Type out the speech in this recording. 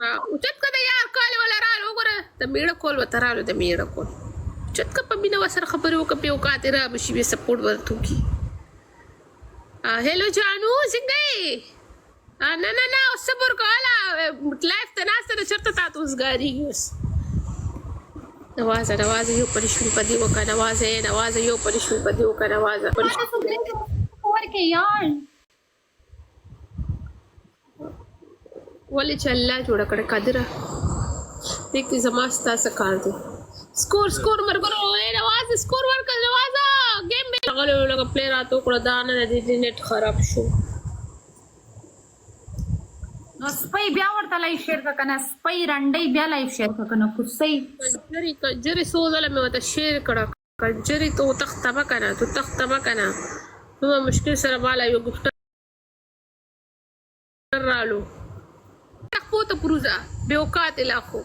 اوچت که د یار کال ولا رالو وګوره د میړه کول ورته رالو د میړه کول اوچت که په مینه ورسره خبرې وکړه په اوقات یې رابشي بیا سپورټ ورته وکړي هیلو جانو څنګه یې نه نه نه اوس صبر کوه لایف ته ناسته ده چېرته تا ته اوس ګارېږي اوس نوازه نوازه یو پریشون په دې وکړه نوازه یو پریشون په دې وکړه نوازه ورکې یار ولې چې الله جوړه کړه قادره دې کې زما ستا څه کار دی سکور مرګرو نوازه سکور ورکړه نوازه ګیم مې راغلی لکه پلی راته وکړه دا نه دی نیټ خراب شو نو سپی بیا ورته لایف شیر کا کنه سپی رنډۍ بیا لایف شیر کا کنه کوسۍ کنجري څو ځله مې ورته شیر کړه کنجري تو تخته مه کنه دومره مشکل سره ماله یو ګفټر رالو تخپو ته پروزه بې اوقات الاخو